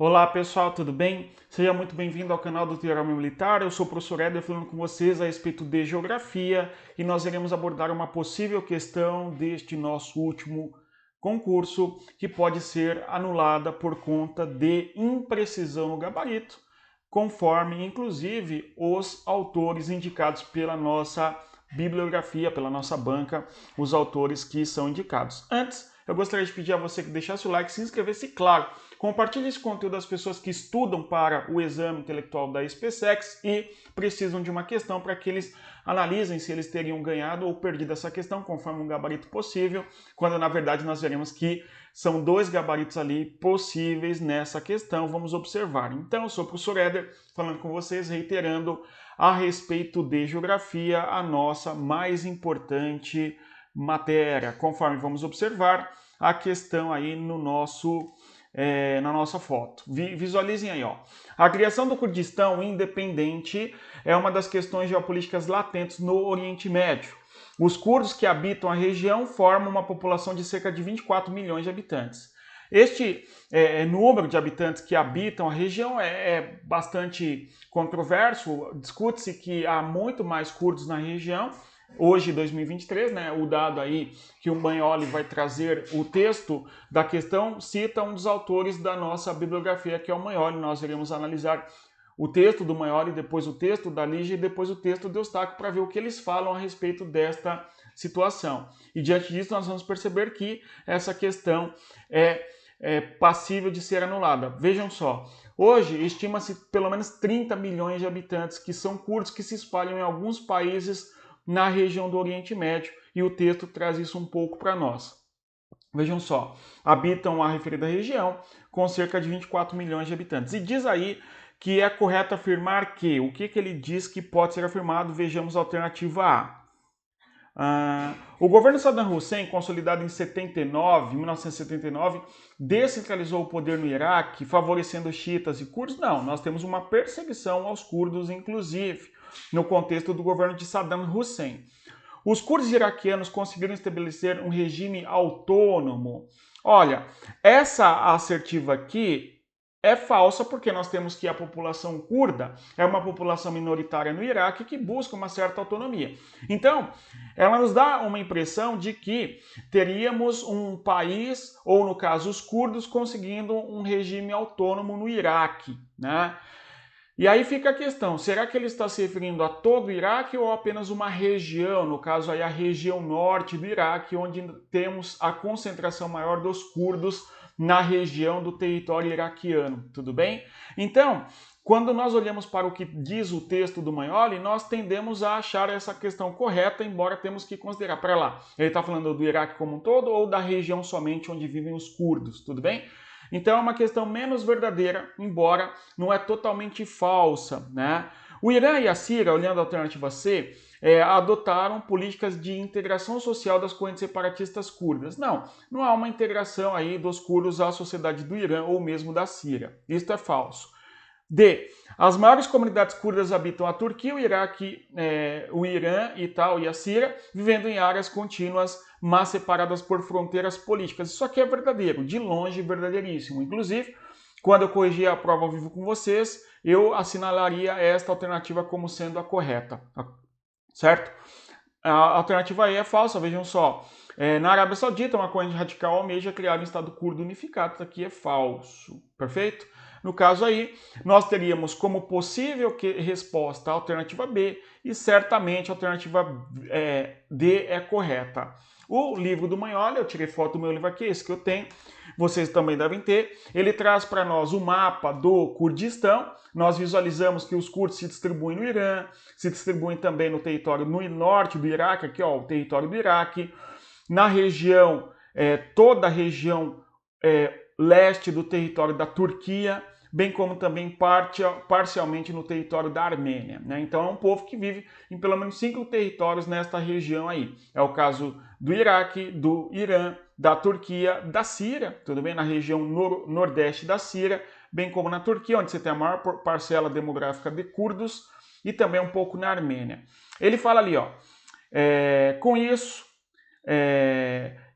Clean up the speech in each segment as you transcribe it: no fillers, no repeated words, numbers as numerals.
Olá pessoal, tudo bem? Seja muito bem-vindo ao canal do Teorema Militar. Eu sou o professor Éder falando com vocês a respeito de geografia e nós iremos abordar uma possível questão deste nosso último concurso que pode ser anulada por conta de imprecisão no gabarito, conforme inclusive os autores indicados pela nossa bibliografia, pela nossa banca, os autores que são indicados. Antes, eu gostaria de pedir a você que deixasse o like, se inscrevesse, claro, compartilhe esse conteúdo às pessoas que estudam para o exame intelectual da SpaceX e precisam de uma questão para que eles analisem se eles teriam ganhado ou perdido essa questão conforme um gabarito possível, quando na verdade nós veremos que são dois gabaritos ali possíveis nessa questão. Vamos observar. Então, eu sou o professor Éder, falando com vocês, reiterando a respeito de geografia, a nossa mais importante matéria. Conforme vamos observar a questão aí no na nossa foto. Visualizem aí, ó. A criação do Kurdistão independente é uma das questões geopolíticas latentes no Oriente Médio. Os curdos que habitam a região formam uma população de cerca de 24 milhões de habitantes. Este número de habitantes que habitam a região é bastante controverso. Discute-se que há muito mais curdos na região. Hoje, 2023, né, o dado aí que o Bagnoli vai trazer o texto da questão cita um dos autores da nossa bibliografia, que é o Bagnoli. Nós iremos analisar o texto do Bagnoli, depois o texto da Lígia e depois o texto do Eustáquio para ver o que eles falam a respeito desta situação. E diante disso nós vamos perceber que essa questão é passível de ser anulada. Vejam só, hoje estima-se pelo menos 30 milhões de habitantes que são curdos que se espalham em alguns países na região do Oriente Médio e o texto traz isso um pouco para nós. Vejam só, habitam a referida região com cerca de 24 milhões de habitantes. E diz aí que é correto afirmar que, o que ele diz que pode ser afirmado? Vejamos a alternativa A. O governo Saddam Hussein, consolidado em 1979, descentralizou o poder no Iraque, favorecendo xiitas e curdos? Não, nós temos uma perseguição aos curdos, inclusive, no contexto do governo de Saddam Hussein. Os curdos iraquianos conseguiram estabelecer um regime autônomo. Olha, essa assertiva aqui é falsa porque nós temos que a população curda é uma população minoritária no Iraque que busca uma certa autonomia. Então, ela nos dá uma impressão de que teríamos um país, ou no caso os curdos, conseguindo um regime autônomo no Iraque, né? E aí fica a questão, será que ele está se referindo a todo o Iraque ou apenas uma região, no caso aí a região norte do Iraque, onde temos a concentração maior dos curdos na região do território iraquiano, tudo bem? Então, quando nós olhamos para o que diz o texto do Bagnoli, nós tendemos a achar essa questão correta, embora temos que considerar, para lá, ele está falando do Iraque como um todo ou da região somente onde vivem os curdos, tudo bem? Então é uma questão menos verdadeira, embora não é totalmente falsa, né? O Irã e a Síria, olhando a alternativa C, adotaram políticas de integração social das correntes separatistas curdas. Não há uma integração aí dos curdos à sociedade do Irã ou mesmo da Síria. Isto é falso. D. As maiores comunidades curdas habitam a Turquia, o Iraque, o Irã e a Síria, vivendo em áreas contínuas, mas separadas por fronteiras políticas. Isso aqui é verdadeiro, de longe verdadeiríssimo. Inclusive, quando eu corrigi a prova ao vivo com vocês, eu assinalaria esta alternativa como sendo a correta, certo? A alternativa E é falsa, vejam só. Na Arábia Saudita, uma corrente radical almeja criar um Estado curdo unificado. Isso aqui é falso, perfeito? No caso aí, nós teríamos como possível resposta a alternativa B e certamente a alternativa D é correta. O livro do Bagnoli, eu tirei foto do meu livro aqui, esse que eu tenho, vocês também devem ter, ele traz para nós o mapa do Kurdistão. Nós visualizamos que os curdos se distribuem no Irã, se distribuem também no território no norte do Iraque, aqui ó, o território do Iraque, na região, toda a região leste do território da Turquia, bem como também parcialmente no território da Armênia, né? Então é um povo que vive em pelo menos 5 territórios nesta região aí. É o caso do Iraque, do Irã, da Turquia, da Síria, tudo bem? Na região nordeste da Síria, bem como na Turquia, onde você tem a maior parcela demográfica de curdos, e também um pouco na Armênia. Ele fala ali, ó, com isso,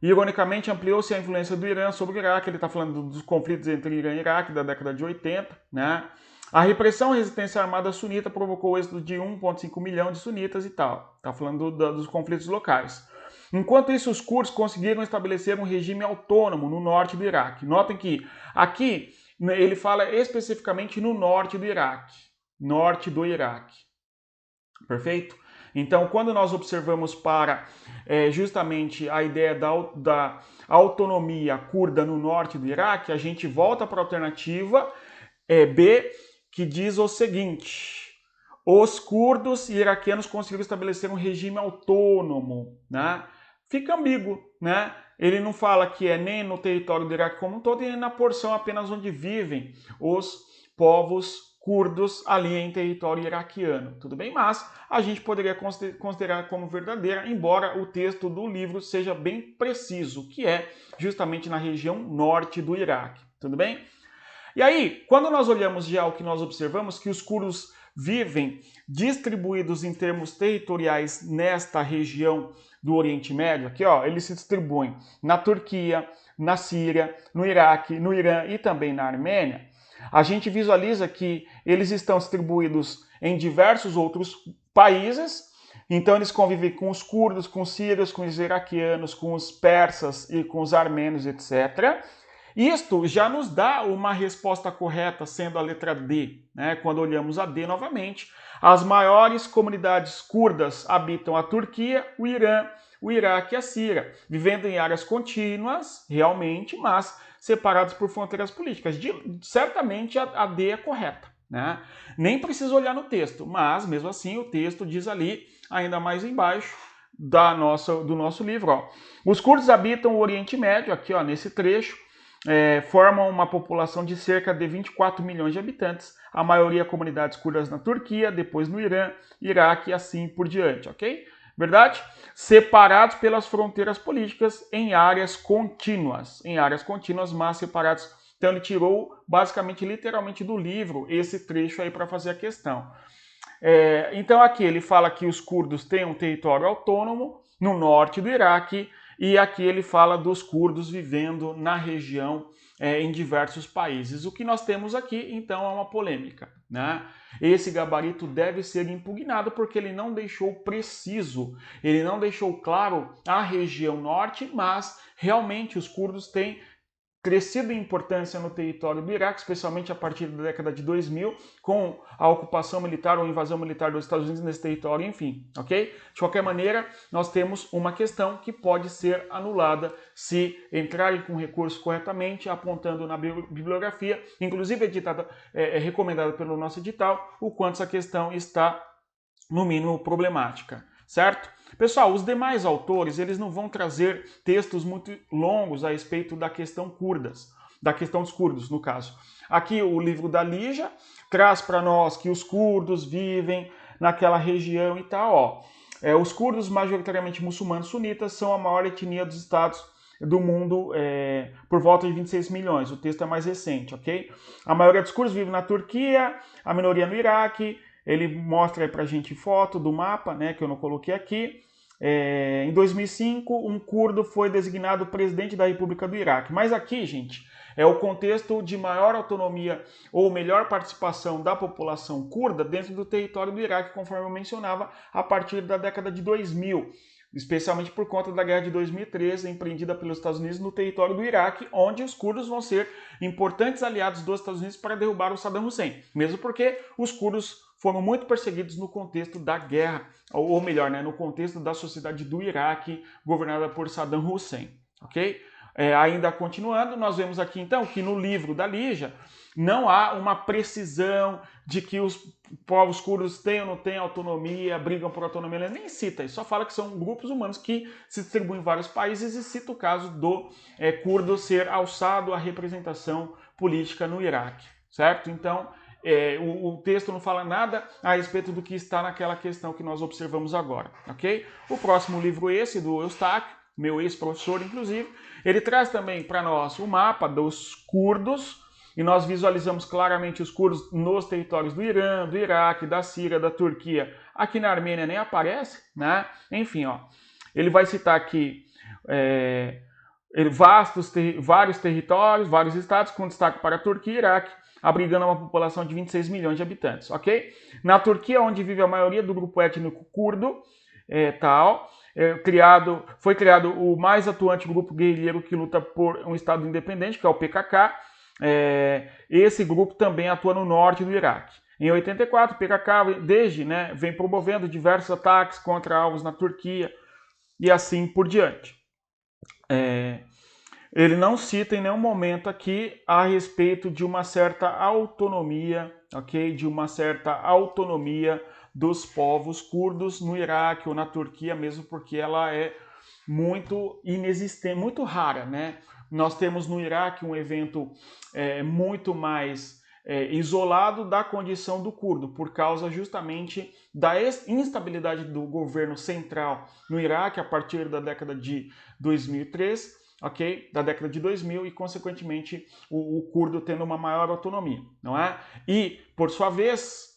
Ironicamente, ampliou-se a influência do Irã sobre o Iraque. Ele está falando dos conflitos entre Irã e Iraque da década de 80, né? A repressão à resistência armada sunita provocou o êxodo de 1,5 milhão de sunitas e tal. Está falando dos conflitos locais. Enquanto isso, os curdos conseguiram estabelecer um regime autônomo no norte do Iraque. Notem que aqui ele fala especificamente no norte do Iraque. Norte do Iraque. Perfeito? Então, quando nós observamos para justamente a ideia da autonomia curda no norte do Iraque, a gente volta para a alternativa B, que diz o seguinte: os curdos e iraquianos conseguiram estabelecer um regime autônomo, né? Fica ambíguo, né? Ele não fala que é nem no território do Iraque como um todo, e nem na porção apenas onde vivem os povos curdos ali em território iraquiano, tudo bem? Mas a gente poderia considerar como verdadeira, embora o texto do livro seja bem preciso, que é justamente na região norte do Iraque, tudo bem? E aí, quando nós olhamos já o que nós observamos, que os curdos vivem distribuídos em termos territoriais nesta região do Oriente Médio, aqui ó, eles se distribuem na Turquia, na Síria, no Iraque, no Irã e também na Armênia. A gente visualiza que eles estão distribuídos em diversos outros países, então eles convivem com os curdos, com os sírios, com os iraquianos, com os persas e com os armênios, etc. Isto já nos dá uma resposta correta, sendo a letra D, né? Quando olhamos a D novamente, as maiores comunidades curdas habitam a Turquia, o Irã, o Iraque e a Síria, vivendo em áreas contínuas, realmente, mas separados por fronteiras políticas. Certamente a D é correta, né? Nem precisa olhar no texto, mas mesmo assim o texto diz ali, ainda mais embaixo do nosso livro, ó. Os curdos habitam o Oriente Médio, aqui ó, nesse trecho, formam uma população de cerca de 24 milhões de habitantes, a maioria comunidades curdas na Turquia, depois no Irã, Iraque e assim por diante, ok? Verdade? Separados pelas fronteiras políticas em áreas contínuas, mas separados. Então ele tirou basicamente, literalmente do livro esse trecho aí para fazer a questão. Então aqui ele fala que os curdos têm um território autônomo no norte do Iraque, e aqui ele fala dos curdos vivendo na região em diversos países. O que nós temos aqui, então, é uma polêmica, né? Esse gabarito deve ser impugnado porque ele não deixou preciso, ele não deixou claro a região norte, mas realmente os curdos têm crescido em importância no território do Iraque, especialmente a partir da década de 2000, com a ocupação militar ou invasão militar dos Estados Unidos nesse território, enfim, ok? De qualquer maneira, nós temos uma questão que pode ser anulada se entrarem com recurso corretamente, apontando na bibliografia, inclusive editada, recomendada pelo nosso edital, o quanto essa questão está, no mínimo, problemática, certo? Pessoal, os demais autores, eles não vão trazer textos muito longos a respeito da questão dos curdos, no caso. Aqui o livro da Lígia traz para nós que os curdos vivem naquela região e tal, ó. Os curdos, majoritariamente muçulmanos sunitas, são a maior etnia dos estados do mundo por volta de 26 milhões. O texto é mais recente, ok? A maioria dos curdos vive na Turquia, a minoria no Iraque. Ele mostra aí pra gente foto do mapa, né, que eu não coloquei aqui. Em 2005, um curdo foi designado presidente da República do Iraque. Mas aqui, gente, é o contexto de maior autonomia ou melhor participação da população curda dentro do território do Iraque, conforme eu mencionava, a partir da década de 2000. Especialmente por conta da guerra de 2013, empreendida pelos Estados Unidos no território do Iraque, onde os curdos vão ser importantes aliados dos Estados Unidos para derrubar o Saddam Hussein. Mesmo porque os curdos foram muito perseguidos no contexto da guerra, ou melhor, né, no contexto da sociedade do Iraque, governada por Saddam Hussein, ok? Ainda continuando, nós vemos aqui então que no livro da Lígia não há uma precisão de que os povos curdos têm ou não têm autonomia, brigam por autonomia, ele nem cita, ele só fala que são grupos humanos que se distribuem em vários países e cita o caso do curdo ser alçado à representação política no Iraque, certo? Então, o texto não fala nada a respeito do que está naquela questão que nós observamos agora, ok? O próximo livro esse, do Eustáquio, meu ex-professor, inclusive, ele traz também para nós o mapa dos curdos, e nós visualizamos claramente os curdos nos territórios do Irã, do Iraque, da Síria, da Turquia. Aqui na Armênia nem aparece, né? Enfim, ó, ele vai citar aqui vários territórios, vários estados, com destaque para a Turquia e Iraque, abrigando uma população de 26 milhões de habitantes, ok? Na Turquia, onde vive a maioria do grupo étnico curdo, foi criado o mais atuante grupo guerrilheiro que luta por um estado independente, que é o PKK. Esse grupo também atua no norte do Iraque. Em 84, o PKK vem promovendo diversos ataques contra alvos na Turquia e assim por diante. Ele não cita em nenhum momento aqui a respeito de uma certa autonomia, ok? De uma certa autonomia dos povos curdos no Iraque ou na Turquia, mesmo porque ela é muito inexistente, muito rara, né? Nós temos no Iraque um evento muito mais isolado da condição do curdo, por causa justamente da instabilidade do governo central no Iraque a partir da década de 2003, ok? Da década de 2000 e, consequentemente, o curdo tendo uma maior autonomia, não é? E, por sua vez,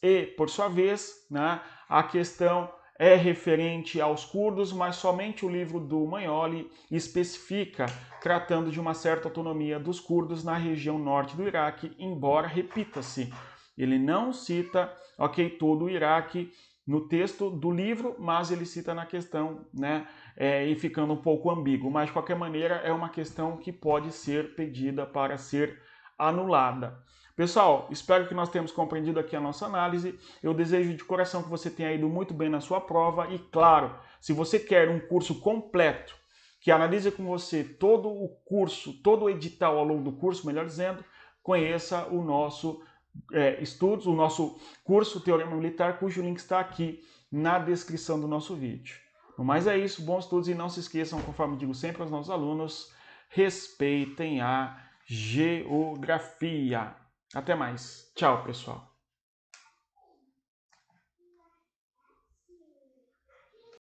né, a questão é referente aos curdos, mas somente o livro do Magnoli especifica, tratando de uma certa autonomia dos curdos na região norte do Iraque, embora, repita-se, ele não cita, ok, todo o Iraque no texto do livro, mas ele cita na questão, né, e ficando um pouco ambíguo. Mas, de qualquer maneira, é uma questão que pode ser pedida para ser anulada. Pessoal, espero que nós tenhamos compreendido aqui a nossa análise. Eu desejo de coração que você tenha ido muito bem na sua prova e, claro, se você quer um curso completo, que analise com você todo o curso, todo o edital ao longo do curso, melhor dizendo, conheça o nosso o nosso curso Teorema Militar, cujo link está aqui na descrição do nosso vídeo. No mais é isso, bons estudos e não se esqueçam, conforme digo sempre aos nossos alunos, respeitem a geografia. Até mais. Tchau, pessoal.